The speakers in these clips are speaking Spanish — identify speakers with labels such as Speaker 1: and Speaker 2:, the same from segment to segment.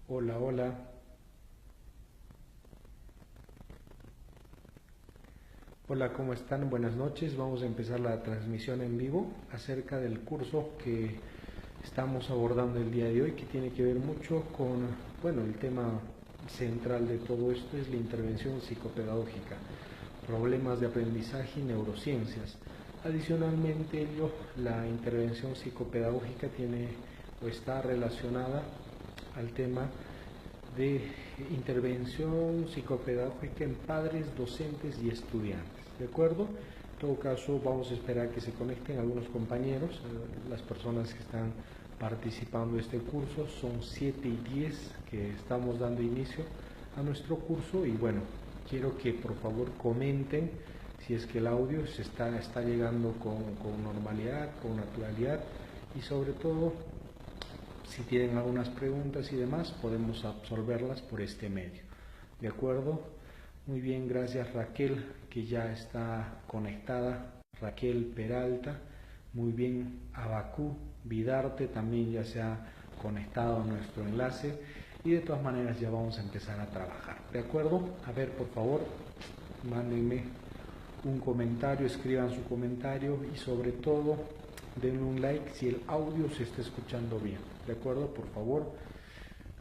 Speaker 1: Hola, hola. Hola, ¿cómo están? Buenas noches. Vamos a empezar la transmisión en vivo acerca del curso que estamos abordando el día de hoy, que tiene que ver mucho con, bueno, el tema central de todo esto es la intervención psicopedagógica, problemas de aprendizaje y neurociencias. Adicionalmente, la intervención psicopedagógica tiene o está relacionada al tema de intervención psicopedagógica en padres, docentes y estudiantes. ¿De acuerdo? En todo caso, vamos a esperar que se conecten algunos compañeros, las personas que están participando de este curso. Son 7 y 10 que estamos dando inicio a nuestro curso y bueno, quiero que por favor comenten si es que el audio está llegando con normalidad, con naturalidad y sobre todo si tienen algunas preguntas y demás, podemos absolverlas por este medio. ¿De acuerdo? Muy bien, gracias Raquel, que ya está conectada. Raquel Peralta. Muy bien, Abacú Vidarte también ya se ha conectado a nuestro enlace. Y de todas maneras ya vamos a empezar a trabajar. ¿De acuerdo? A ver, por favor, mándenme un comentario, escriban su comentario y sobre todo denle un like si el audio se está escuchando bien. ¿De acuerdo? Por favor,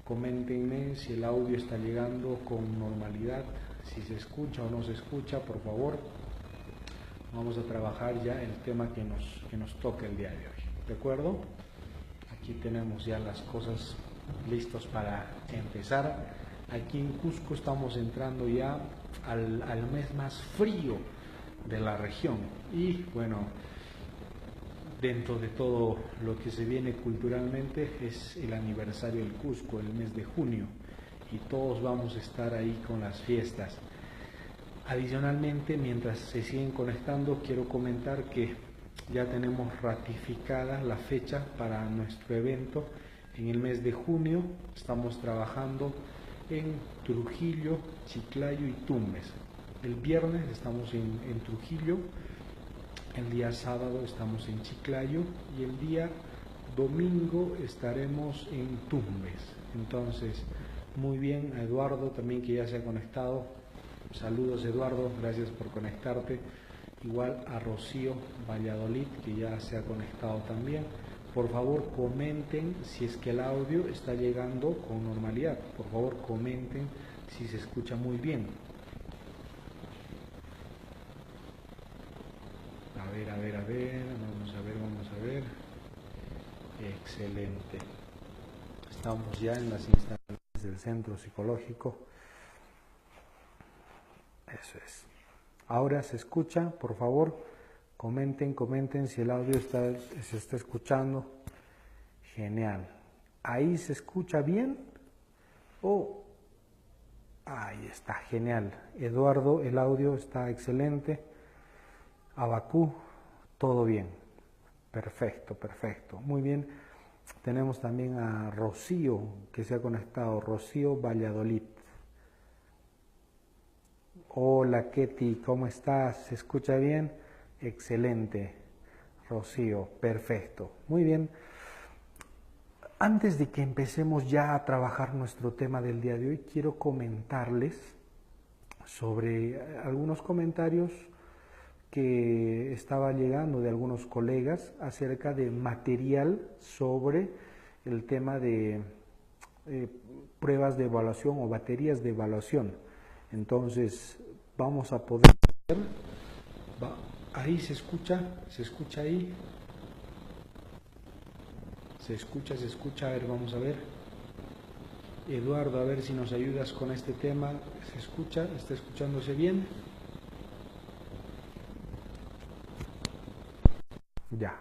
Speaker 1: coméntenme si el audio está llegando con normalidad, si se escucha o no se escucha, por favor. Vamos a trabajar ya el tema que nos toca el día de hoy. ¿De acuerdo? Aquí tenemos ya las cosas listos para empezar. Aquí en Cusco estamos entrando ya al mes más frío de la región y bueno, dentro de todo lo que se viene culturalmente es el aniversario del Cusco, el mes de junio, y todos vamos a estar ahí con las fiestas. Adicionalmente, mientras se siguen conectando, quiero comentar que ya tenemos ratificada la fecha para nuestro evento en el mes de junio. Estamos trabajando en Trujillo, Chiclayo y Tumbes. El viernes estamos en Trujillo, el día sábado estamos en Chiclayo y el día domingo estaremos en Tumbes. Entonces, muy bien, a Eduardo también que ya se ha conectado. Saludos Eduardo, gracias por conectarte. Igual a Rocío Valladolid que ya se ha conectado también. Por favor comenten si es que el audio está llegando con normalidad. Por favor comenten si se escucha muy bien. Vamos a ver. Excelente. Estamos ya en las instalaciones del centro psicológico. Eso es. Ahora se escucha, por favor, comenten si el audio se está escuchando. Genial. ¿Ahí se escucha bien? Ahí está, genial. Eduardo, el audio está excelente. Abacú, todo bien. Perfecto, perfecto. Muy bien. Tenemos también a Rocío, que se ha conectado. Rocío Valladolid. Hola Ketty, ¿cómo estás? ¿Se escucha bien? Excelente. Rocío, perfecto. Muy bien. Antes de que empecemos ya a trabajar nuestro tema del día de hoy, quiero comentarles sobre algunos comentarios que estaba llegando de algunos colegas acerca de material sobre el tema de pruebas de evaluación o baterías de evaluación. Entonces vamos a poder ver, ahí se escucha ahí, se escucha, a ver, vamos a ver. Eduardo, a ver si nos ayudas con este tema, se escucha, está escuchándose bien. Ya.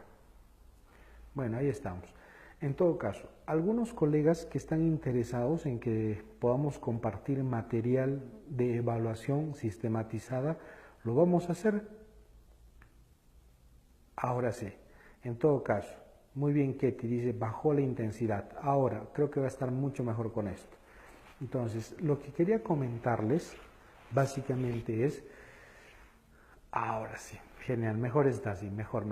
Speaker 1: Bueno, ahí estamos. En todo caso, algunos colegas que están interesados en que podamos compartir material de evaluación sistematizada, lo vamos a hacer. Ahora sí. En todo caso, muy bien Ketty, dice, bajó la intensidad. Ahora, creo que va a estar mucho mejor con esto. Entonces, lo que quería comentarles, básicamente es, ahora sí, genial, mejor está así, mejor.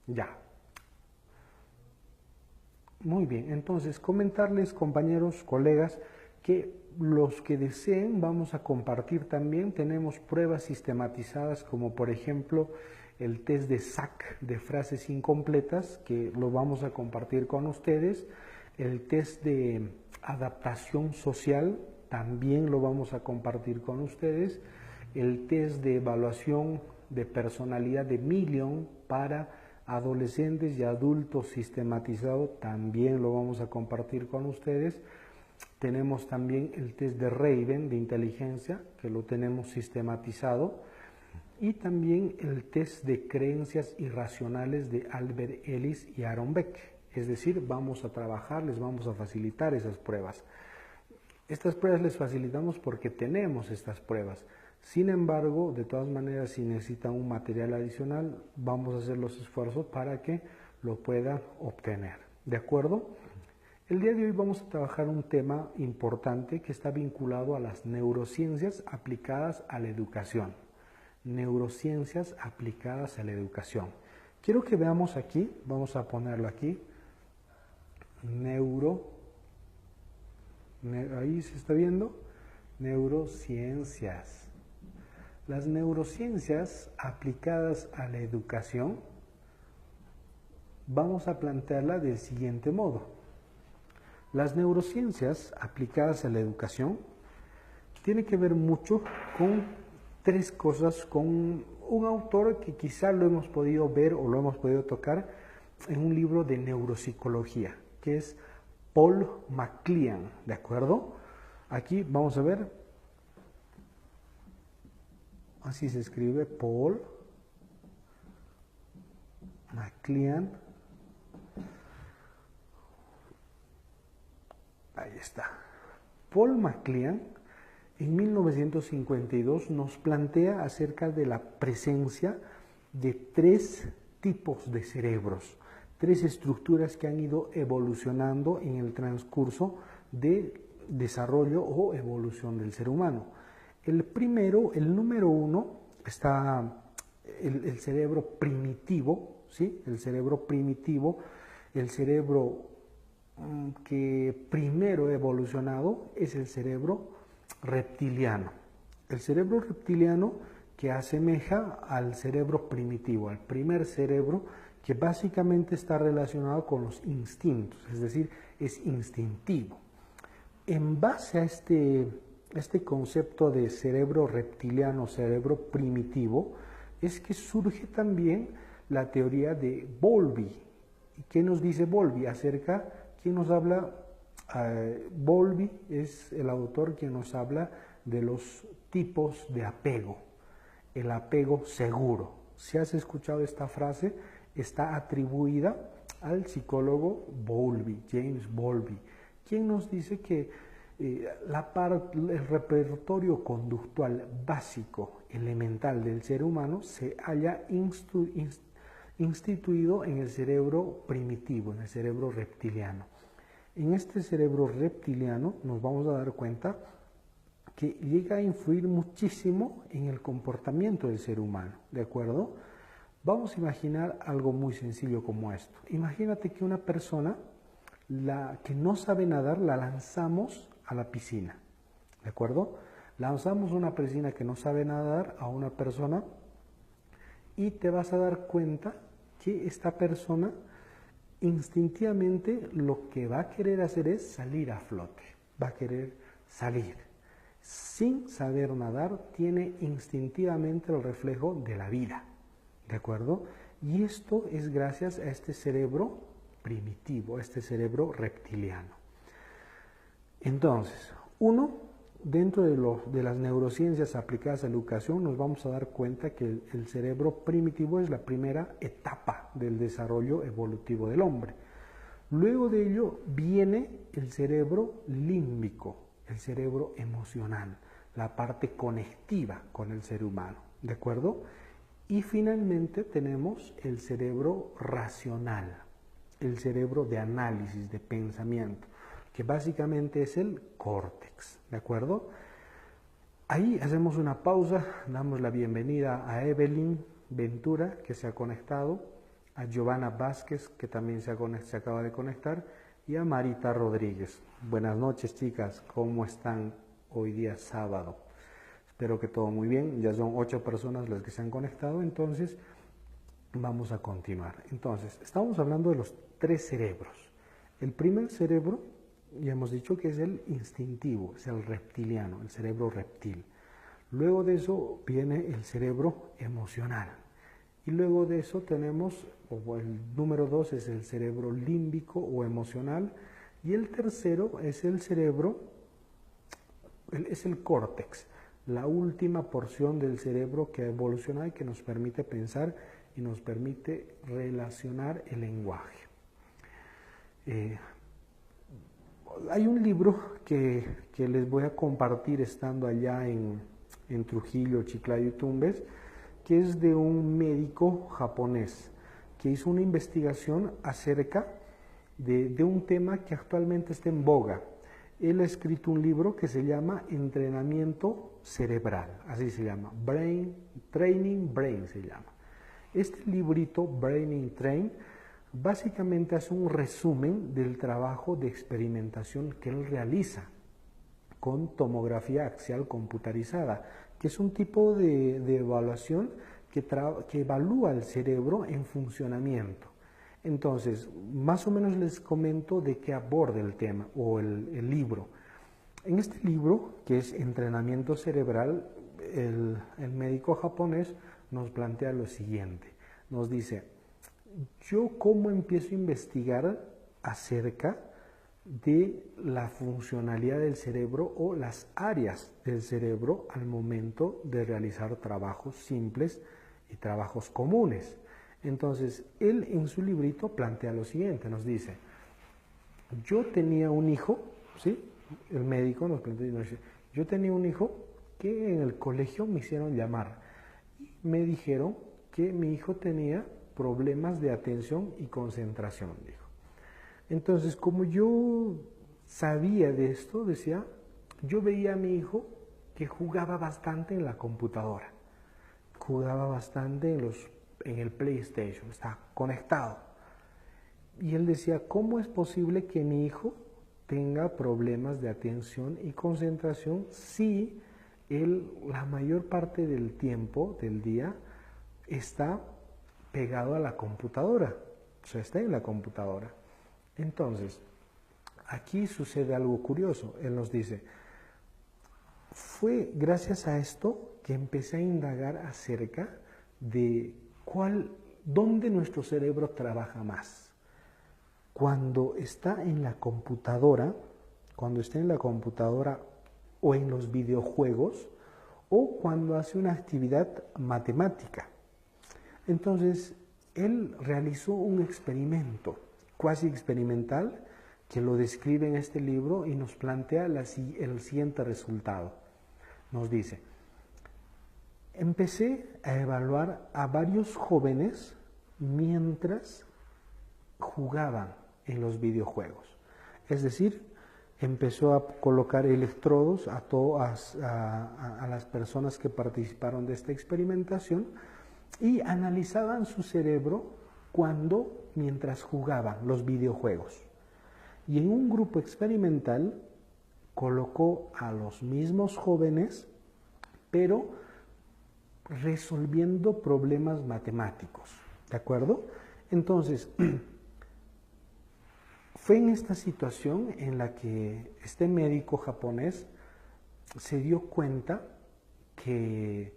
Speaker 1: Ya. Muy bien, entonces comentarles, compañeros, colegas, que los que deseen vamos a compartir también. Tenemos pruebas sistematizadas como por ejemplo el test de SAC de frases incompletas, que lo vamos a compartir con ustedes. El test de adaptación social también lo vamos a compartir con ustedes. El test de evaluación de personalidad de Million para adolescentes y adultos sistematizado también lo vamos a compartir con ustedes. Tenemos también el test de Raven de inteligencia, que lo tenemos sistematizado, y también el test de creencias irracionales de Albert Ellis y Aaron Beck. Es decir, vamos a trabajar, les vamos a facilitar esas pruebas. Estas pruebas les facilitamos porque tenemos estas pruebas. Sin embargo, de todas maneras, si necesitan un material adicional, vamos a hacer los esfuerzos para que lo puedan obtener. ¿De acuerdo? El día de hoy vamos a trabajar un tema importante que está vinculado a las neurociencias aplicadas a la educación. Neurociencias aplicadas a la educación. Quiero que veamos aquí, vamos a ponerlo aquí, ahí se está viendo, neurociencias. Las neurociencias aplicadas a la educación, vamos a plantearla del siguiente modo. Las neurociencias aplicadas a la educación tienen que ver mucho con tres cosas, con un autor que quizá lo hemos podido ver o lo hemos podido tocar en un libro de neuropsicología, que es Paul MacLean, ¿de acuerdo? Aquí vamos a ver, así se escribe, Paul MacLean. Ahí está. Paul MacLean en 1952 nos plantea acerca de la presencia de tres tipos de cerebros, tres estructuras que han ido evolucionando en el transcurso de desarrollo o evolución del ser humano. El primero, el número uno, está el cerebro primitivo, ¿sí? El cerebro primitivo, el cerebro que primero ha evolucionado es el cerebro reptiliano. El cerebro reptiliano que asemeja al cerebro primitivo, al primer cerebro que básicamente está relacionado con los instintos, es decir, es instintivo. En base a este concepto de cerebro reptiliano, cerebro primitivo, es que surge también la teoría de Bowlby. ¿Y qué nos dice Bowlby acerca? ¿Quién nos habla? Bowlby es el autor que nos habla de los tipos de apego. El apego seguro. Si has escuchado esta frase, está atribuida al psicólogo Bowlby, James Bowlby, quien nos dice que el repertorio conductual básico, elemental del ser humano se haya instituido en el cerebro primitivo, en el cerebro reptiliano. En este cerebro reptiliano nos vamos a dar cuenta que llega a influir muchísimo en el comportamiento del ser humano, ¿de acuerdo? Vamos a imaginar algo muy sencillo como esto. Imagínate que una persona que no sabe nadar la lanzamos a la piscina, ¿de acuerdo? Lanzamos una persona que no sabe nadar a una persona y te vas a dar cuenta que esta persona instintivamente lo que va a querer hacer es salir a flote, va a querer salir. Sin saber nadar, tiene instintivamente el reflejo de la vida, ¿de acuerdo? Y esto es gracias a este cerebro primitivo, este cerebro reptiliano. Entonces, dentro de las neurociencias aplicadas a la educación, nos vamos a dar cuenta que el cerebro primitivo es la primera etapa del desarrollo evolutivo del hombre. Luego de ello viene el cerebro límbico, el cerebro emocional, la parte conectiva con el ser humano, ¿de acuerdo? Y finalmente tenemos el cerebro racional, el cerebro de análisis, de pensamiento, que básicamente es el córtex, ¿de acuerdo? Ahí hacemos una pausa, damos la bienvenida a Evelyn Ventura, que se ha conectado, a Giovanna Vázquez, que también se acaba de conectar, y a Marita Rodríguez. Buenas noches, chicas, ¿cómo están hoy día sábado? Espero que todo muy bien. Ya son 8 personas las que se han conectado, entonces vamos a continuar. Entonces, estamos hablando de los 3 cerebros. El primer cerebro, ya hemos dicho que es el instintivo, es el reptiliano, el cerebro reptil. Luego de eso viene el cerebro emocional. Y luego de eso tenemos, o el número 2 es el cerebro límbico o emocional. Y el tercero es el cerebro, es el córtex, la última porción del cerebro que ha evolucionado y que nos permite pensar y nos permite relacionar el lenguaje. Hay un libro que les voy a compartir estando allá en Trujillo, Chiclayo y Tumbes, que es de un médico japonés que hizo una investigación acerca de un tema que actualmente está en boga. Él ha escrito un libro que se llama Entrenamiento Cerebral, así se llama, Training Brain se llama. Este librito, Brain Train, básicamente hace un resumen del trabajo de experimentación que él realiza con tomografía axial computarizada, que es un tipo de evaluación que evalúa el cerebro en funcionamiento. Entonces, más o menos les comento de qué aborda el tema o el libro. En este libro, que es Entrenamiento Cerebral, el médico japonés nos plantea lo siguiente. Nos dice, yo cómo empiezo a investigar acerca de la funcionalidad del cerebro o las áreas del cerebro al momento de realizar trabajos simples y trabajos comunes. Entonces, él en su librito plantea lo siguiente, nos dice, yo tenía un hijo, ¿sí? El médico nos plantea, nos dice, yo tenía un hijo que en el colegio me hicieron llamar y me dijeron que mi hijo tenía problemas de atención y concentración, dijo. Entonces, como yo sabía de esto, decía, yo veía a mi hijo que jugaba bastante en la computadora, jugaba bastante en el PlayStation, está conectado. Y él decía, ¿cómo es posible que mi hijo tenga problemas de atención y concentración si él la mayor parte del tiempo, del día, está pegado a la computadora? O sea, está en la computadora. Entonces, aquí sucede algo curioso. Él nos dice, fue gracias a esto que empecé a indagar acerca de dónde nuestro cerebro trabaja más. Cuando está en la computadora, o en los videojuegos, o cuando hace una actividad matemática. Entonces, él realizó un experimento cuasi experimental que lo describe en este libro y nos plantea el siguiente resultado. Nos dice, empecé a evaluar a varios jóvenes mientras jugaban en los videojuegos. Es decir, empezó a colocar electrodos a las personas que participaron de esta experimentación y analizaban su cerebro mientras jugaban los videojuegos. Y en un grupo experimental colocó a los mismos jóvenes, pero resolviendo problemas matemáticos, ¿de acuerdo? Entonces, fue en esta situación en la que este médico japonés se dio cuenta que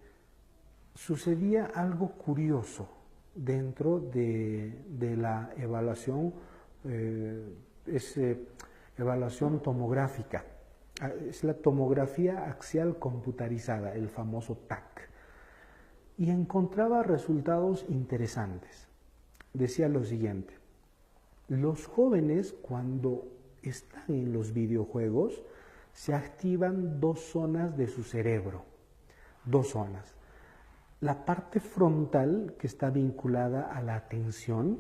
Speaker 1: sucedía algo curioso dentro de la evaluación, evaluación tomográfica. Es la tomografía axial computarizada, el famoso TAC. Y encontraba resultados interesantes. Decía lo siguiente, los jóvenes cuando están en los videojuegos se activan 2 zonas de su cerebro, 2 zonas. La parte frontal, que está vinculada a la atención,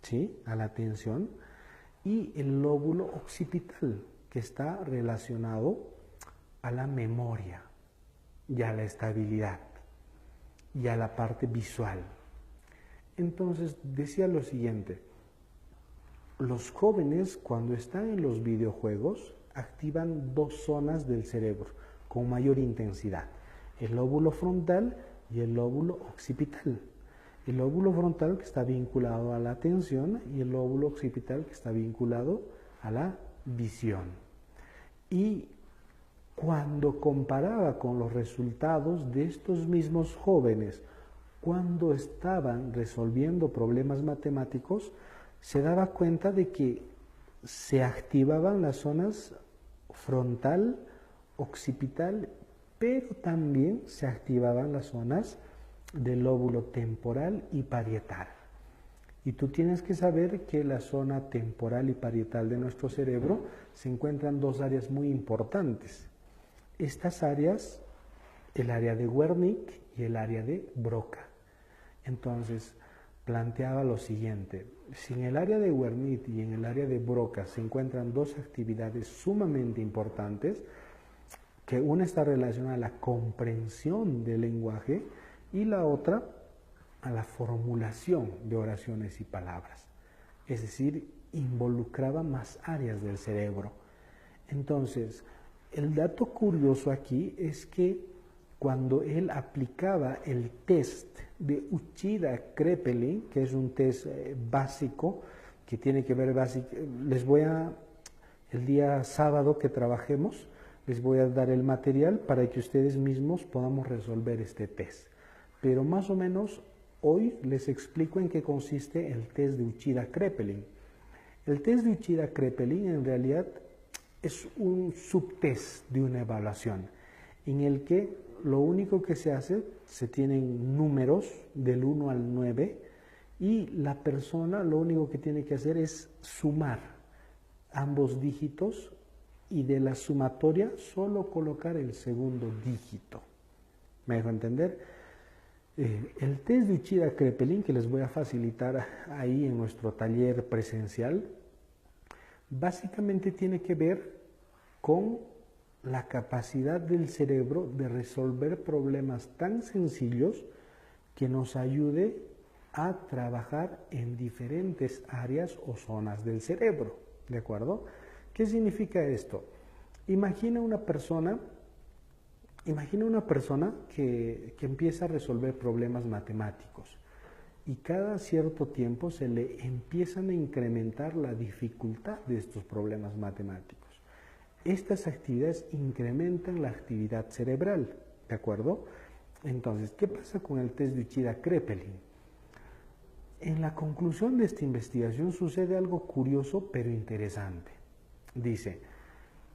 Speaker 1: ¿sí? A la atención, y el lóbulo occipital, que está relacionado a la memoria y a la estabilidad y a la parte visual. Entonces decía lo siguiente, los jóvenes cuando están en los videojuegos activan dos zonas del cerebro con mayor intensidad, el lóbulo frontal y el lóbulo occipital. El lóbulo frontal que está vinculado a la atención y el lóbulo occipital que está vinculado a la visión. Y cuando comparaba con los resultados de estos mismos jóvenes cuando estaban resolviendo problemas matemáticos, se daba cuenta de que se activaban las zonas frontal, occipital, pero también se activaban las zonas del lóbulo temporal y parietal. Y tú tienes que saber que la zona temporal y parietal de nuestro cerebro se encuentran dos áreas muy importantes. Estas áreas, el área de Wernicke y el área de Broca. Entonces, planteaba lo siguiente: si en el área de Wernicke y en el área de Broca se encuentran dos actividades sumamente importantes, que una está relacionada a la comprensión del lenguaje y la otra a la formulación de oraciones y palabras. Es decir, involucraba más áreas del cerebro. Entonces, el dato curioso aquí es que cuando él aplicaba el test de Uchida-Kraepelin, que es un test básico, que tiene que ver el día sábado que trabajemos, les voy a dar el material para que ustedes mismos podamos resolver este test. Pero más o menos hoy les explico en qué consiste el test de Uchida-Kraepelin. El test de Uchida-Kraepelin en realidad es un subtest de una evaluación en el que lo único que se hace, se tienen números del 1 al 9 y la persona lo único que tiene que hacer es sumar ambos dígitos y de la sumatoria solo colocar el segundo dígito. ¿Me dejo entender? El test de Uchida-Kraepelin, que les voy a facilitar ahí en nuestro taller presencial, básicamente tiene que ver con la capacidad del cerebro de resolver problemas tan sencillos que nos ayude a trabajar en diferentes áreas o zonas del cerebro, ¿de acuerdo? ¿Qué significa esto? Imagina una persona que empieza a resolver problemas matemáticos y cada cierto tiempo se le empiezan a incrementar la dificultad de estos problemas matemáticos. Estas actividades incrementan la actividad cerebral, ¿de acuerdo? Entonces, ¿qué pasa con el test de Uchida-Kraepelin? En la conclusión de esta investigación sucede algo curioso pero interesante. Dice,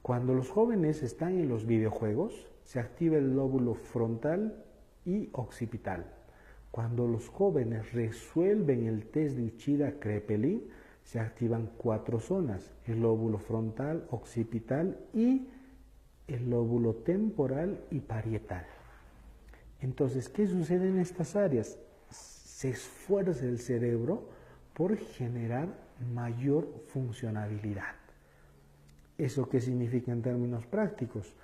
Speaker 1: cuando los jóvenes están en los videojuegos, se activa el lóbulo frontal y occipital. Cuando los jóvenes resuelven el test de Uchida-Kraepelin, se activan 4 zonas: el lóbulo frontal, occipital y el lóbulo temporal y parietal. Entonces, ¿qué sucede en estas áreas? Se esfuerza el cerebro por generar mayor funcionalidad. ¿Eso qué significa en términos prácticos?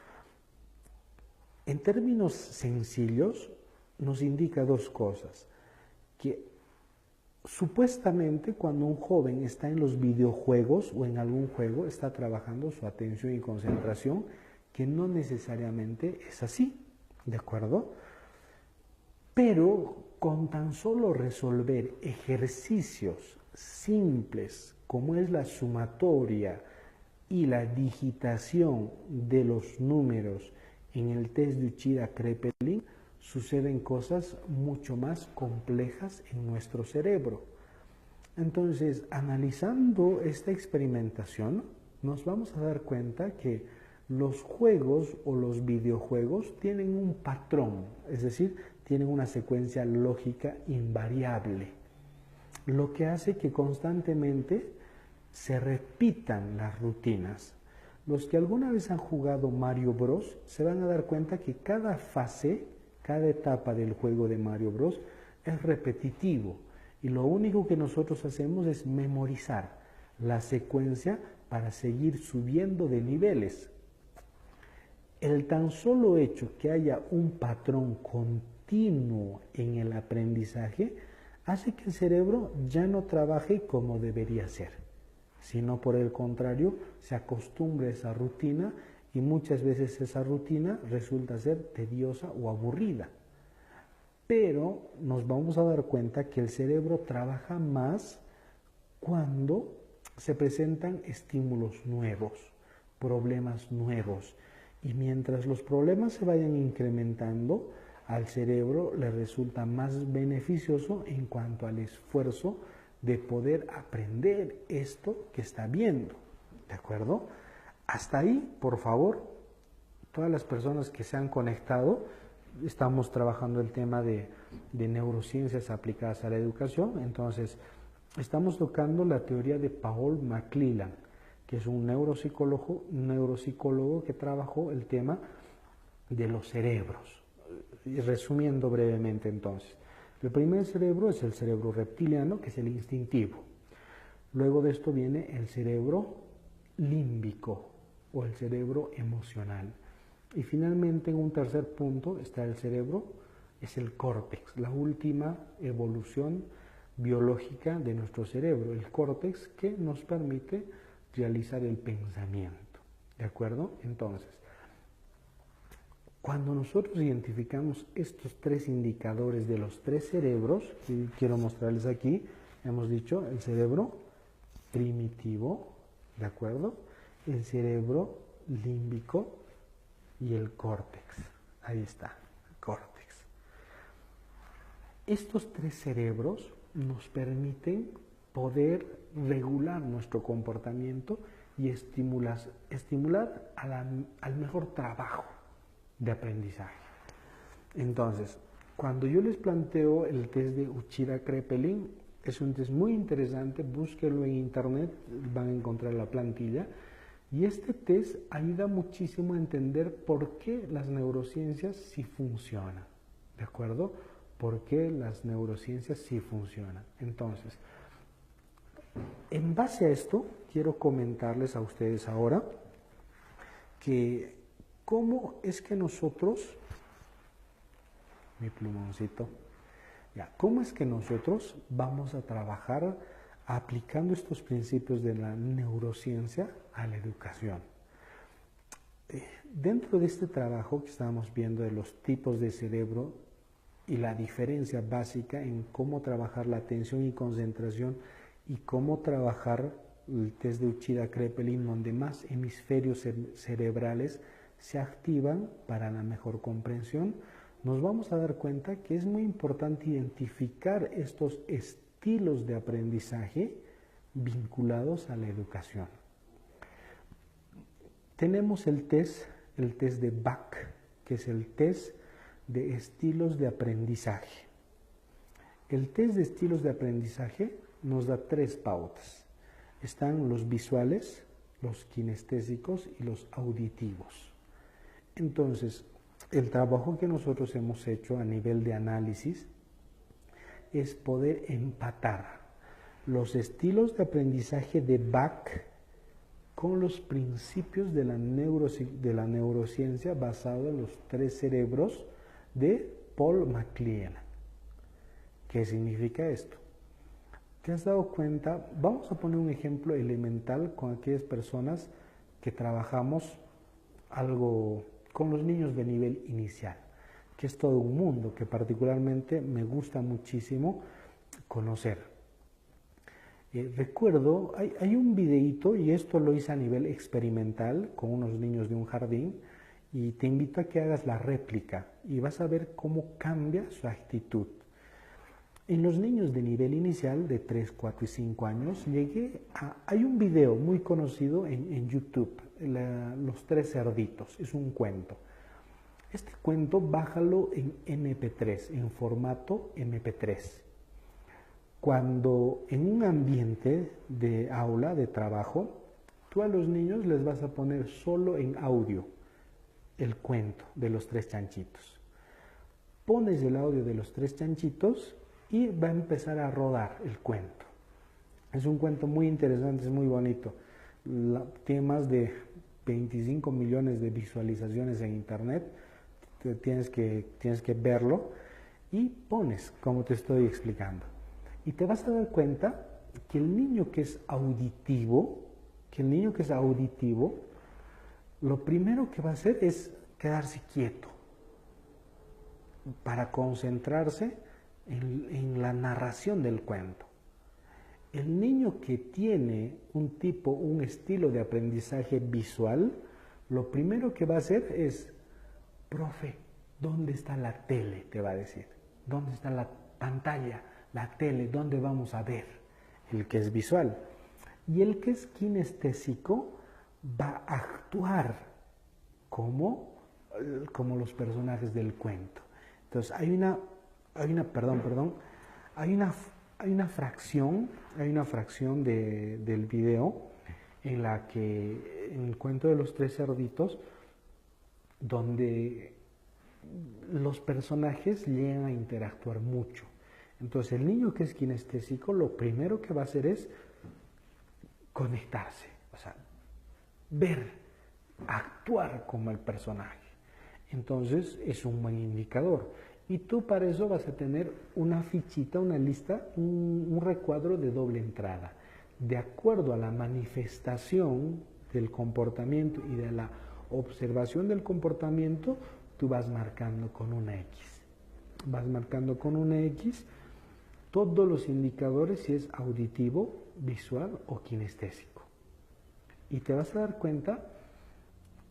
Speaker 1: En términos sencillos, nos indica dos cosas: que supuestamente cuando un joven está en los videojuegos o en algún juego está trabajando su atención y concentración, que no necesariamente es así, ¿de acuerdo? Pero con tan solo resolver ejercicios simples como es la sumatoria y la digitación de los números en el test de Uchida-Kraepelin, suceden cosas mucho más complejas en nuestro cerebro. Entonces, analizando esta experimentación, nos vamos a dar cuenta que los juegos o los videojuegos tienen un patrón, es decir, tienen una secuencia lógica invariable, lo que hace que constantemente se repitan las rutinas. Los que alguna vez han jugado Mario Bros. Se van a dar cuenta que cada fase, cada etapa del juego de Mario Bros. Es repetitivo y lo único que nosotros hacemos es memorizar la secuencia para seguir subiendo de niveles. El tan solo hecho que haya un patrón continuo en el aprendizaje hace que el cerebro ya no trabaje como debería ser. sino por el contrario, se acostumbra a esa rutina y muchas veces esa rutina resulta ser tediosa o aburrida. Pero nos vamos a dar cuenta que el cerebro trabaja más cuando se presentan estímulos nuevos, problemas nuevos. Y mientras los problemas se vayan incrementando, al cerebro le resulta más beneficioso en cuanto al esfuerzo de poder aprender esto que está viendo. ¿De acuerdo? Hasta ahí, por favor, todas las personas que se han conectado, estamos trabajando el tema de neurociencias aplicadas a la educación. Entonces, estamos tocando la teoría de Paul MacLellan, que es un neuropsicólogo que trabajó el tema de los cerebros. Y resumiendo brevemente entonces, el primer cerebro es el cerebro reptiliano, que es el instintivo. Luego de esto viene el cerebro límbico o el cerebro emocional. Y finalmente en un tercer punto está el cerebro, es el córtex, la última evolución biológica de nuestro cerebro, el córtex que nos permite realizar el pensamiento. ¿De acuerdo? Entonces, cuando nosotros identificamos estos tres indicadores de los tres cerebros, que quiero mostrarles aquí, hemos dicho el cerebro primitivo, ¿de acuerdo? El cerebro límbico y el córtex. Ahí está, el córtex. Estos tres cerebros nos permiten poder regular nuestro comportamiento y estimular al mejor trabajo de aprendizaje. Entonces, cuando yo les planteo el test de Uchida-Kraepelin, es un test muy interesante, búsquenlo en internet, van a encontrar la plantilla, y este test ayuda muchísimo a entender por qué las neurociencias sí funcionan, ¿de acuerdo? ¿Por qué las neurociencias sí funcionan? Entonces, en base a esto, quiero comentarles a ustedes ahora que cómo es que nosotros, mi plumoncito, cómo es que nosotros vamos a trabajar aplicando estos principios de la neurociencia a la educación. Dentro de este trabajo que estamos viendo de los tipos de cerebro y la diferencia básica en cómo trabajar la atención y concentración y cómo trabajar el test de Uchida-Kraepelin, donde más hemisferios cerebrales se activan para la mejor comprensión, nos vamos a dar cuenta que es muy importante identificar estos estilos de aprendizaje vinculados a la educación. Tenemos el test de BAC, que es el test de estilos de aprendizaje. El test de estilos de aprendizaje nos da tres pautas. Están los visuales, los kinestésicos y los auditivos. Entonces, el trabajo que nosotros hemos hecho a nivel de análisis es poder empatar los estilos de aprendizaje de BAC con los principios de la neurociencia basado en los tres cerebros de Paul MacLellan. ¿Qué significa esto? ¿Te has dado cuenta? Vamos a poner un ejemplo elemental con aquellas personas que trabajamos algo con los niños de nivel inicial, que es todo un mundo que particularmente me gusta muchísimo conocer. Recuerdo, hay un videíto, y esto lo hice a nivel experimental con unos niños de un jardín, y te invito a que hagas la réplica y vas a ver cómo cambia su actitud. En los niños de nivel inicial de 3, 4 y 5 años hay un video muy conocido en YouTube, Los tres cerditos, es un cuento. Este cuento bájalo en MP3, en formato MP3. Cuando en un ambiente de aula, de trabajo, tú a los niños les vas a poner solo en audio el cuento de los tres chanchitos. Pones el audio de los tres chanchitos y va a empezar a rodar el cuento. Es un cuento muy interesante, es muy bonito. Tiene más de 25 millones de visualizaciones en internet. Tienes que verlo y pones como te estoy explicando. Y te vas a dar cuenta que el niño que es auditivo, lo primero que va a hacer es quedarse quieto para concentrarse en la narración del cuento. El niño que tiene un estilo de aprendizaje visual, lo primero que va a hacer es, profe, ¿dónde está la tele? Te va a decir. ¿Dónde está la pantalla, la tele? ¿Dónde vamos a ver? El que es visual. Y el que es kinestésico va a actuar como los personajes del cuento. Entonces hay una fracción del video en la que, en el cuento de los tres cerditos, donde los personajes llegan a interactuar mucho. Entonces el niño que es kinestésico, lo primero que va a hacer es conectarse, o sea, ver, actuar como el personaje. Entonces es un buen indicador. Y tú para eso vas a tener una fichita, una lista, un recuadro de doble entrada. De acuerdo a la manifestación del comportamiento y de la observación del comportamiento, tú vas marcando con una X. Vas marcando con una X todos los indicadores, si es auditivo, visual o kinestésico. Y te vas a dar cuenta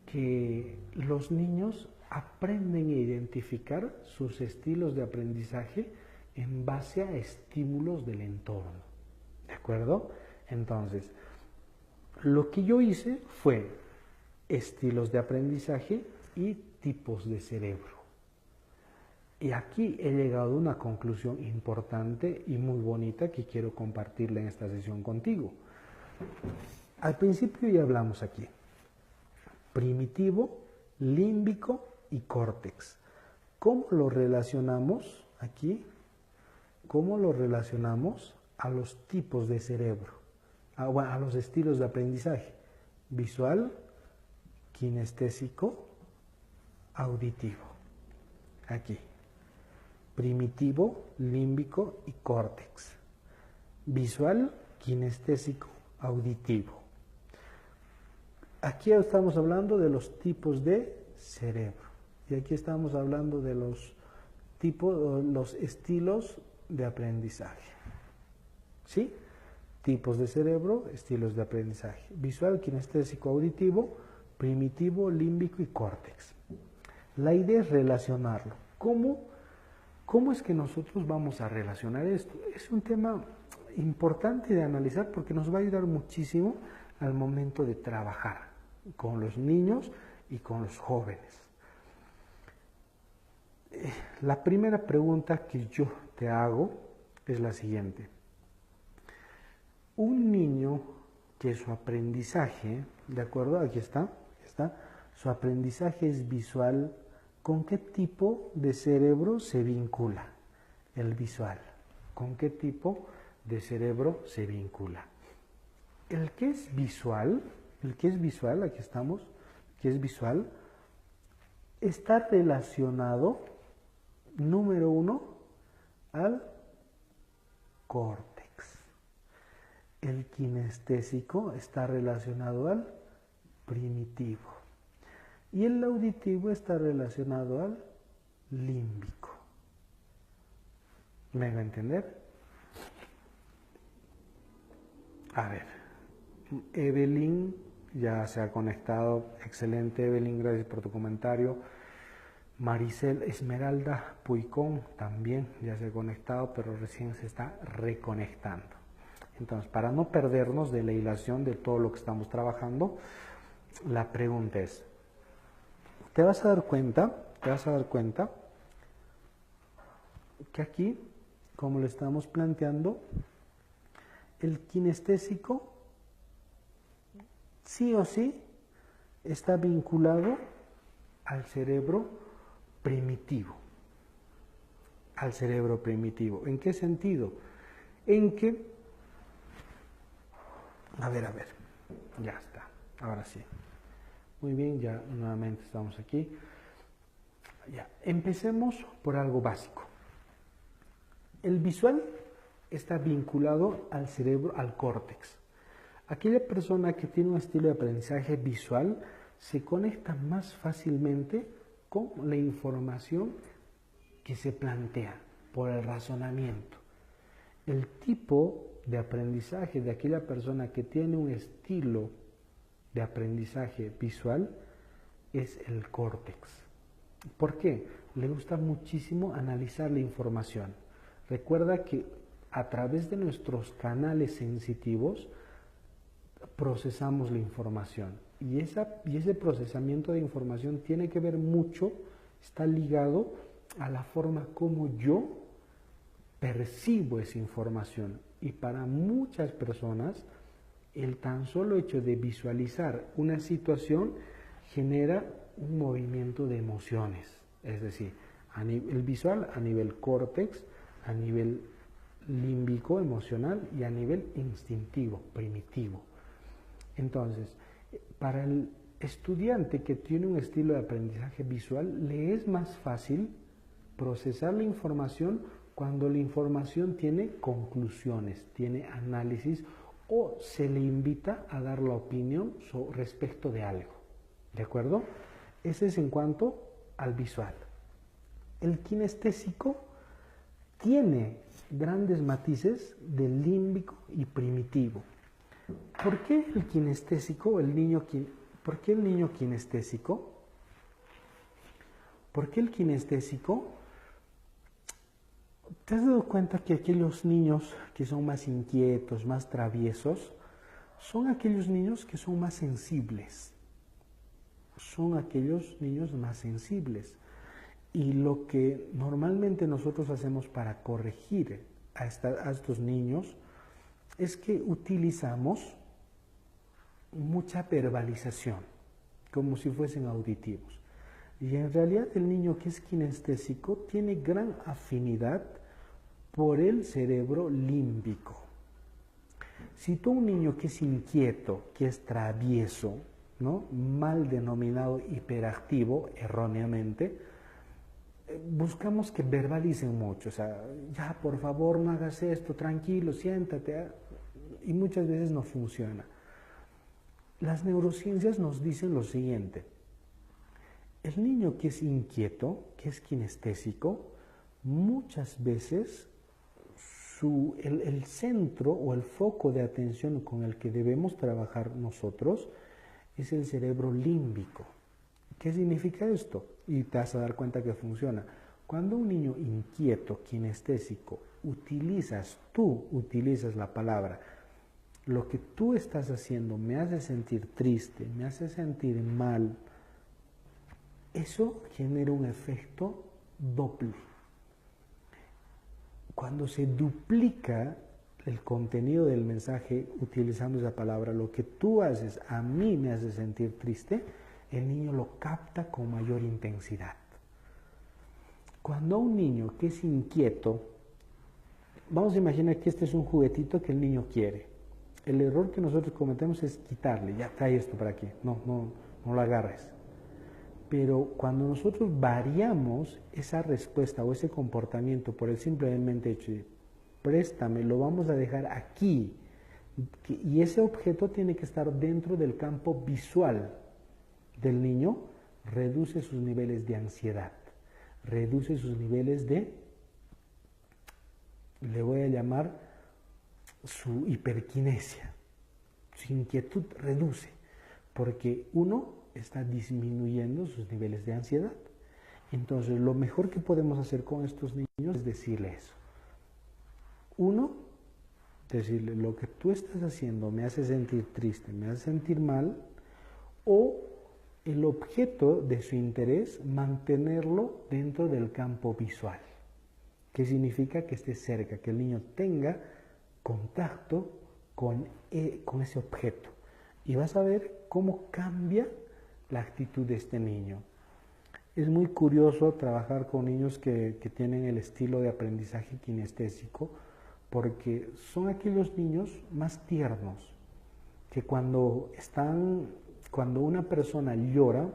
Speaker 1: que los niños aprenden a identificar sus estilos de aprendizaje en base a estímulos del entorno. ¿De acuerdo? Entonces, lo que yo hice fue estilos de aprendizaje y tipos de cerebro. Y aquí he llegado a una conclusión importante y muy bonita que quiero compartirla en esta sesión contigo. Al principio ya hablamos aquí. Primitivo, límbico y córtex. ¿Cómo lo relacionamos aquí? ¿Cómo lo relacionamos a los tipos de cerebro? A los estilos de aprendizaje. Visual, kinestésico, auditivo. Aquí. Primitivo, límbico y córtex. Visual, kinestésico, auditivo. Aquí estamos hablando de los tipos de cerebro. Y aquí estamos hablando de los estilos de aprendizaje. ¿Sí? Tipos de cerebro, estilos de aprendizaje. Visual, kinestésico, auditivo, primitivo, límbico y córtex. La idea es relacionarlo. ¿Cómo es que nosotros vamos a relacionar esto? Es un tema importante de analizar porque nos va a ayudar muchísimo al momento de trabajar con los niños y con los jóvenes. La primera pregunta que yo te hago es la siguiente. Un niño que su aprendizaje, ¿de acuerdo? Aquí está, su aprendizaje es visual, ¿con qué tipo de cerebro se vincula? El visual. ¿Con qué tipo de cerebro se vincula? El que es visual, aquí estamos, que es visual, está relacionado, número uno, al córtex. El kinestésico está relacionado al primitivo. Y el auditivo está relacionado al límbico. ¿Me va a entender? A ver, Evelyn ya se ha conectado. Excelente, Evelyn, gracias por tu comentario. Maricel Esmeralda Puicón también ya se ha conectado, pero recién se está reconectando. Entonces, para no perdernos de la hilación de todo lo que estamos trabajando, la pregunta es, te vas a dar cuenta que aquí, como lo estamos planteando, el kinestésico sí o sí está vinculado al cerebro primitivo. Al cerebro primitivo. ¿En qué sentido? En que, a ver, ya está, ahora sí. Muy bien, ya nuevamente estamos aquí. Ya, empecemos por algo básico. El visual está vinculado al cerebro, al córtex. Aquella persona que tiene un estilo de aprendizaje visual se conecta más fácilmente con la información que se plantea por el razonamiento. El tipo de aprendizaje de aquella persona que tiene un estilo de aprendizaje visual es el córtex. ¿Por qué? Le gusta muchísimo analizar la información. Recuerda que a través de nuestros canales sensitivos procesamos la información y ese procesamiento de información tiene que ver mucho, está ligado a la forma como yo percibo esa información. Y para muchas personas el tan solo hecho de visualizar una situación genera un movimiento de emociones, es decir, el visual a nivel córtex, a nivel límbico, emocional y a nivel instintivo, primitivo. Entonces, para el estudiante que tiene un estilo de aprendizaje visual, le es más fácil procesar la información cuando la información tiene conclusiones, tiene análisis o se le invita a dar la opinión respecto de algo. ¿De acuerdo? Ese es en cuanto al visual. El kinestésico tiene grandes matices del límbico y primitivo. ¿Por qué el kinestésico, por qué el niño kinestésico? ¿Por qué el kinestésico? ¿Te has dado cuenta que aquellos niños que son más inquietos, más traviesos, son aquellos niños que son más sensibles? Son aquellos niños más sensibles. Y lo que normalmente nosotros hacemos para corregir a estos niños es que utilizamos mucha verbalización, como si fuesen auditivos. Y en realidad el niño que es kinestésico tiene gran afinidad por el cerebro límbico. Si tú un niño que es inquieto, que es travieso, ¿no?, mal denominado hiperactivo, erróneamente, buscamos que verbalicen mucho, o sea, ya por favor no hagas esto, tranquilo, siéntate, y muchas veces no funciona. Las neurociencias nos dicen lo siguiente: el niño que es inquieto, que es kinestésico, muchas veces el centro o el foco de atención con el que debemos trabajar nosotros es el cerebro límbico. ¿Qué significa esto? Y te vas a dar cuenta que funciona. Cuando un niño inquieto, kinestésico, tú utilizas la palabra, lo que tú estás haciendo me hace sentir triste, me hace sentir mal, eso genera un efecto doble. Cuando se duplica el contenido del mensaje utilizando esa palabra, lo que tú haces a mí me hace sentir triste, el niño lo capta con mayor intensidad. Cuando a un niño que es inquieto, vamos a imaginar que este es un juguetito que el niño quiere. El error que nosotros cometemos es quitarle, ya trae esto para aquí, no lo agarres. Pero cuando nosotros variamos esa respuesta o ese comportamiento por el simplemente hecho de préstame, lo vamos a dejar aquí, y ese objeto tiene que estar dentro del campo visual del niño, reduce sus niveles de ansiedad, reduce sus niveles de, le voy a llamar, su hiperquinesia, su inquietud reduce, porque uno está disminuyendo sus niveles de ansiedad. Entonces, lo mejor que podemos hacer con estos niños es decirle eso. Uno, decirle, lo que tú estás haciendo me hace sentir triste, me hace sentir mal, o el objeto de su interés, mantenerlo dentro del campo visual. ¿Qué significa? Que esté cerca, que el niño tenga contacto con ese objeto. Y vas a ver cómo cambia la actitud de este niño. Es muy curioso trabajar con niños que tienen el estilo de aprendizaje kinestésico, porque son aquellos niños más tiernos, que cuando una persona llora,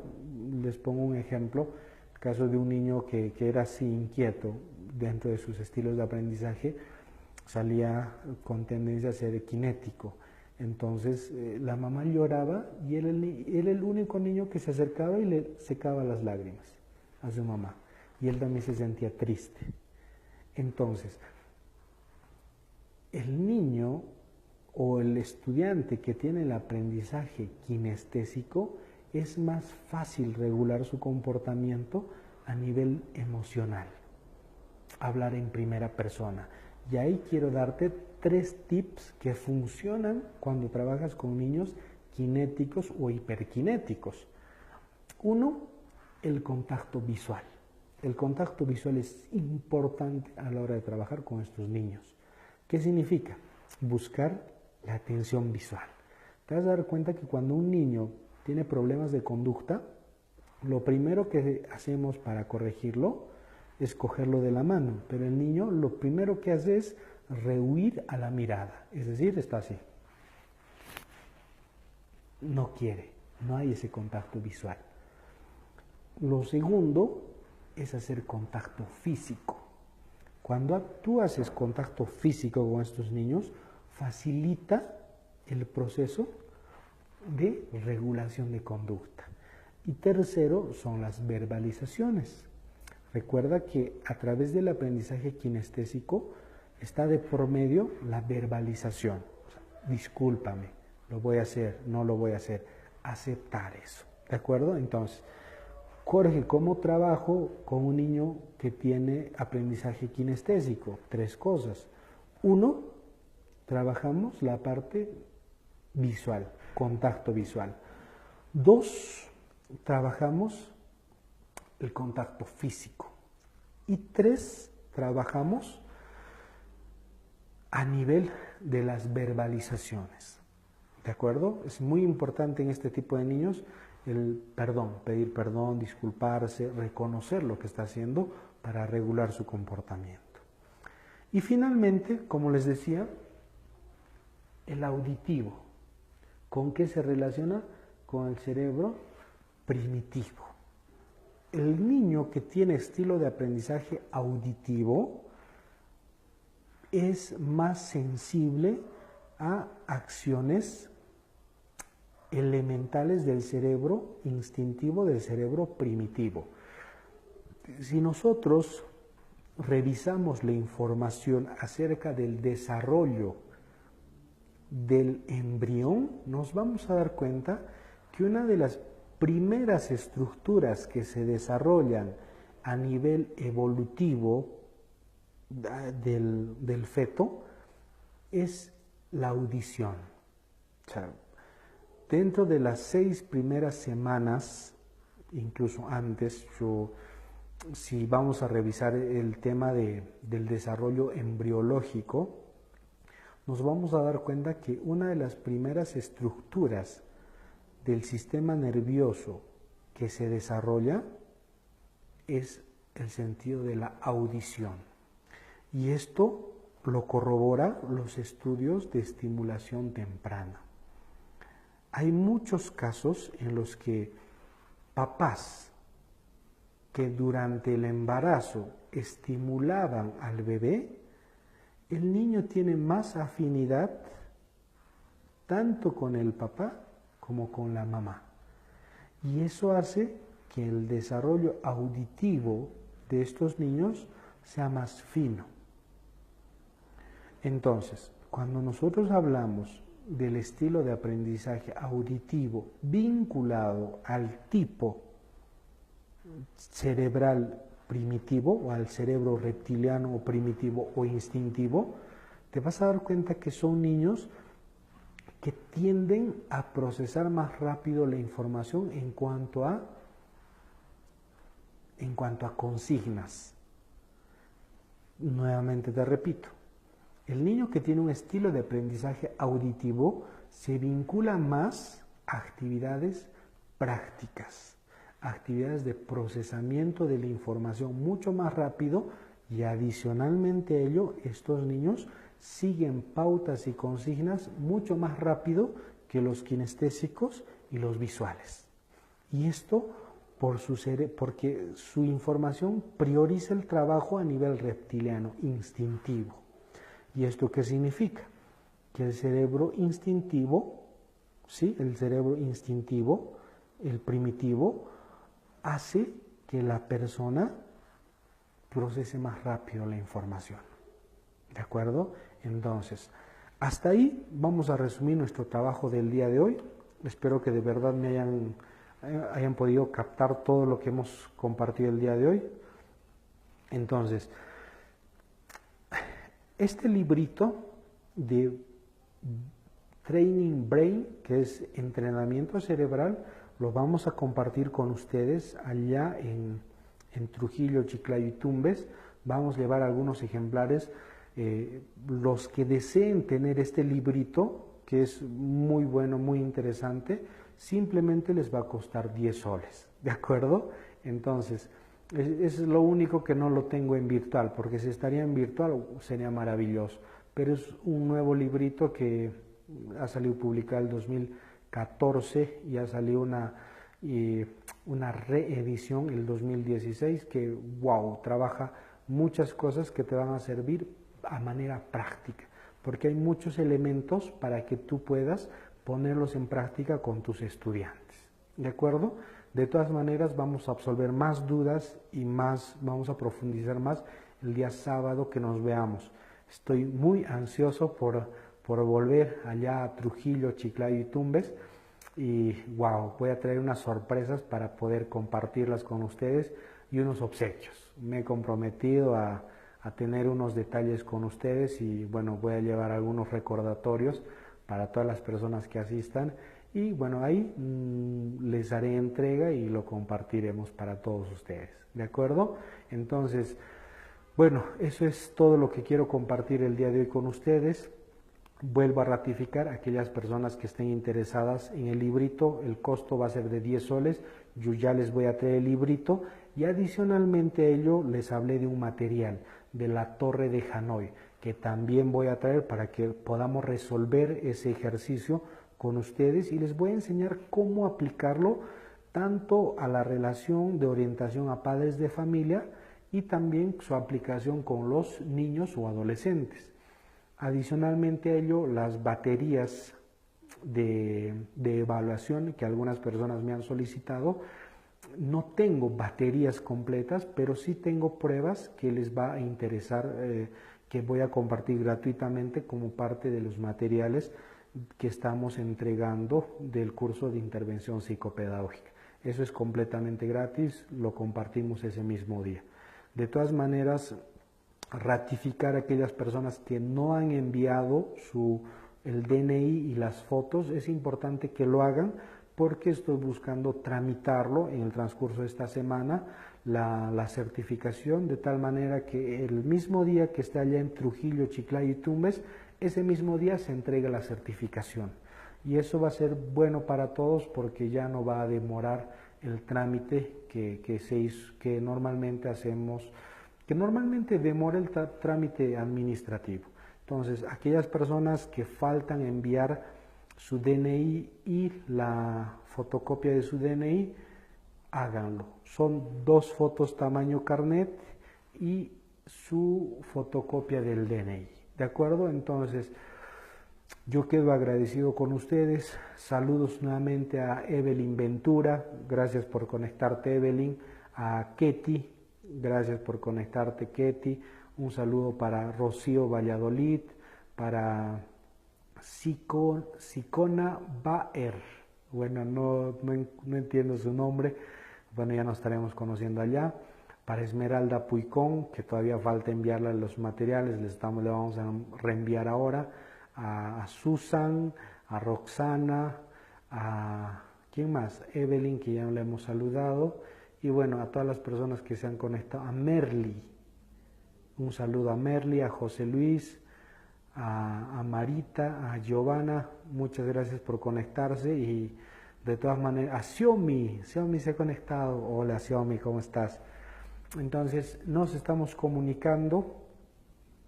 Speaker 1: les pongo un ejemplo, el caso de un niño que era así inquieto dentro de sus estilos de aprendizaje, salía con tendencia a ser kinético. Entonces la mamá lloraba y él era el único niño que se acercaba y le secaba las lágrimas a su mamá. Y él también se sentía triste. Entonces, el niño o el estudiante que tiene el aprendizaje kinestésico es más fácil regular su comportamiento a nivel emocional. Hablar en primera persona. Y ahí quiero darte 3 tips que funcionan cuando trabajas con niños kinéticos o hiperkinéticos. 1, el contacto visual. El contacto visual es importante a la hora de trabajar con estos niños. ¿Qué significa? Buscar la atención visual. Te vas a dar cuenta que cuando un niño tiene problemas de conducta, lo primero que hacemos para corregirlo es cogerlo de la mano, pero el niño lo primero que hace es rehuir a la mirada, es decir, está así. No quiere, no hay ese contacto visual. Lo segundo es hacer contacto físico. Cuando tú haces contacto físico con estos niños, facilita el proceso de regulación de conducta. Y tercero son las verbalizaciones. Recuerda que a través del aprendizaje kinestésico está de por medio la verbalización. O sea, discúlpame, lo voy a hacer, no lo voy a hacer. Aceptar eso. ¿De acuerdo? Entonces, Jorge, ¿cómo trabajo con un niño que tiene aprendizaje kinestésico? 3 cosas. 1, trabajamos la parte visual, contacto visual. 2, trabajamos el contacto físico. Y 3, trabajamos a nivel de las verbalizaciones. ¿De acuerdo? Es muy importante en este tipo de niños el perdón, pedir perdón, disculparse, reconocer lo que está haciendo para regular su comportamiento. Y finalmente, como les decía, el auditivo. ¿Con qué se relaciona? Con el cerebro primitivo. El niño que tiene estilo de aprendizaje auditivo es más sensible a acciones elementales del cerebro instintivo, del cerebro primitivo. Si nosotros revisamos la información acerca del desarrollo del embrión, nos vamos a dar cuenta que una de las primeras estructuras que se desarrollan a nivel evolutivo del feto es la audición. O sea, dentro de las 6 primeras semanas, incluso antes, si vamos a revisar el tema del desarrollo embriológico, nos vamos a dar cuenta que una de las primeras estructuras del sistema nervioso que se desarrolla es el sentido de la audición. Y esto lo corrobora los estudios de estimulación temprana. Hay muchos casos en los que papás que durante el embarazo estimulaban al bebé, el niño tiene más afinidad tanto con el papá como con la mamá. Y eso hace que el desarrollo auditivo de estos niños sea más fino. Entonces, cuando nosotros hablamos del estilo de aprendizaje auditivo vinculado al tipo cerebral primitivo o al cerebro reptiliano o primitivo o instintivo, te vas a dar cuenta que son niños que tienden a procesar más rápido la información en cuanto a consignas. Nuevamente te repito, el niño que tiene un estilo de aprendizaje auditivo se vincula más a actividades prácticas, actividades de procesamiento de la información mucho más rápido, y adicionalmente a ello, estos niños siguen pautas y consignas mucho más rápido que los kinestésicos y los visuales. Y esto porque su información prioriza el trabajo a nivel reptiliano, instintivo. ¿Y esto qué significa? Que el cerebro instintivo, ¿sí? El cerebro instintivo, el primitivo, hace que la persona procese más rápido la información. ¿De acuerdo? Entonces, hasta ahí vamos a resumir nuestro trabajo del día de hoy. Espero que de verdad me hayan podido captar todo lo que hemos compartido el día de hoy. Entonces, este librito de Training Brain, que es entrenamiento cerebral, lo vamos a compartir con ustedes allá en Trujillo, Chiclayo y Tumbes. Vamos a llevar algunos ejemplares. Los que deseen tener este librito, que es muy bueno, muy interesante, simplemente les va a costar 10 soles, ¿de acuerdo? Entonces, es lo único que no lo tengo en virtual, porque si estaría en virtual sería maravilloso, pero es un nuevo librito que ha salido publicado en 2014 y ha salido una reedición en el 2016 que, wow, trabaja muchas cosas que te van a servir a manera práctica, porque hay muchos elementos para que tú puedas ponerlos en práctica con tus estudiantes, ¿de acuerdo? De todas maneras vamos a absolver más dudas y vamos a profundizar más el día sábado que nos veamos. Estoy muy ansioso por volver allá a Trujillo, Chiclayo y Tumbes y wow, voy a traer unas sorpresas para poder compartirlas con ustedes y unos obsequios. Me he comprometido a tener unos detalles con ustedes y bueno, voy a llevar algunos recordatorios para todas las personas que asistan y bueno, ahí les haré entrega y lo compartiremos para todos ustedes, ¿de acuerdo? Entonces, bueno, eso es todo lo que quiero compartir el día de hoy con ustedes. Vuelvo a ratificar a aquellas personas que estén interesadas en el librito, el costo va a ser de 10 soles, yo ya les voy a traer el librito y adicionalmente a ello les hablé de un material de la Torre de Hanoi que también voy a traer para que podamos resolver ese ejercicio con ustedes y les voy a enseñar cómo aplicarlo tanto a la relación de orientación a padres de familia y también su aplicación con los niños o adolescentes. Adicionalmente a ello, las baterías de evaluación que algunas personas me han solicitado, no tengo baterías completas, pero sí tengo pruebas que les va a interesar, que voy a compartir gratuitamente como parte de los materiales que estamos entregando del curso de intervención psicopedagógica. Eso es completamente gratis, lo compartimos ese mismo día. De todas maneras, ratificar a aquellas personas que no han enviado el DNI y las fotos, es importante que lo hagan porque estoy buscando tramitarlo en el transcurso de esta semana, la certificación, de tal manera que el mismo día que esté allá en Trujillo, Chiclayo y Tumbes, ese mismo día se entrega la certificación. Y eso va a ser bueno para todos porque ya no va a demorar el trámite que normalmente hacemos, que normalmente demora el trámite administrativo. Entonces, aquellas personas que faltan enviar su DNI y la fotocopia de su DNI, háganlo. Son 2 fotos tamaño carnet y su fotocopia del DNI. ¿De acuerdo? Entonces, yo quedo agradecido con ustedes. Saludos nuevamente a Evelyn Ventura. Gracias por conectarte, Evelyn. A Ketty. Gracias por conectarte, Ketty. Un saludo para Rocío Valladolid, para Sicona Baer. Bueno, no entiendo su nombre. Bueno, ya nos estaremos conociendo allá. Para Esmeralda Puicón, que todavía falta enviarle los materiales, le vamos a reenviar ahora. A Susan, a Roxana, a ¿quién más? Evelyn, que ya no le hemos saludado. Y bueno, a todas las personas que se han conectado, a Merly, un saludo a Merly, a José Luis, a Marita, a Giovanna, muchas gracias por conectarse y de todas maneras, a Xiaomi se ha conectado, hola Xiaomi, ¿cómo estás? Entonces, nos estamos comunicando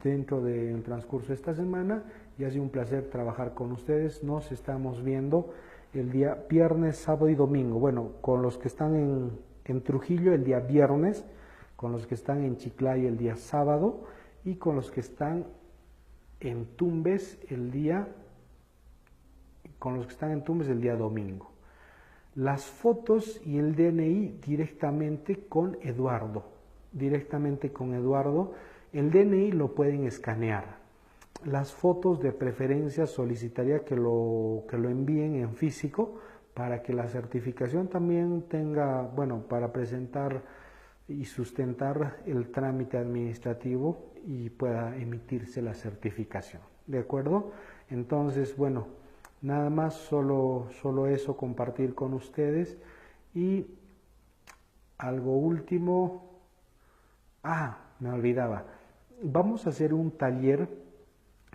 Speaker 1: dentro del transcurso de esta semana y ha sido un placer trabajar con ustedes, nos estamos viendo el día viernes, sábado y domingo, bueno, con los que están en Trujillo el día viernes, con los que están en Chiclayo el día sábado y con los que están en Tumbes el día, con los que están en Tumbes el día domingo. Las fotos y el DNI directamente con Eduardo. El DNI lo pueden escanear. Las fotos de preferencia solicitaría que lo envíen en físico para que la certificación también tenga, bueno, para presentar y sustentar el trámite administrativo y pueda emitirse la certificación. ¿De acuerdo? Entonces, bueno, nada más, solo eso compartir con ustedes. Y algo último, me olvidaba, vamos a hacer un taller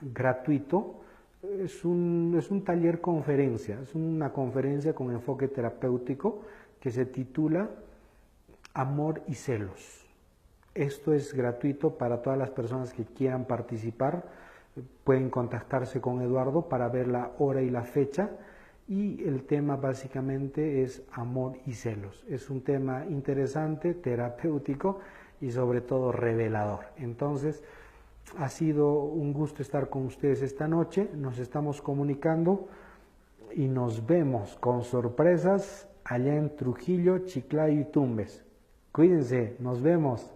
Speaker 1: gratuito. Es un taller conferencia, es una conferencia con enfoque terapéutico que se titula Amor y Celos. Esto es gratuito para todas las personas que quieran participar. Pueden contactarse con Eduardo para ver la hora y la fecha, y el tema básicamente es amor y celos. Es un tema interesante, terapéutico y sobre todo revelador. Entonces, ha sido un gusto estar con ustedes esta noche. Nos estamos comunicando y nos vemos con sorpresas allá en Trujillo, Chiclayo y Tumbes. Cuídense, nos vemos.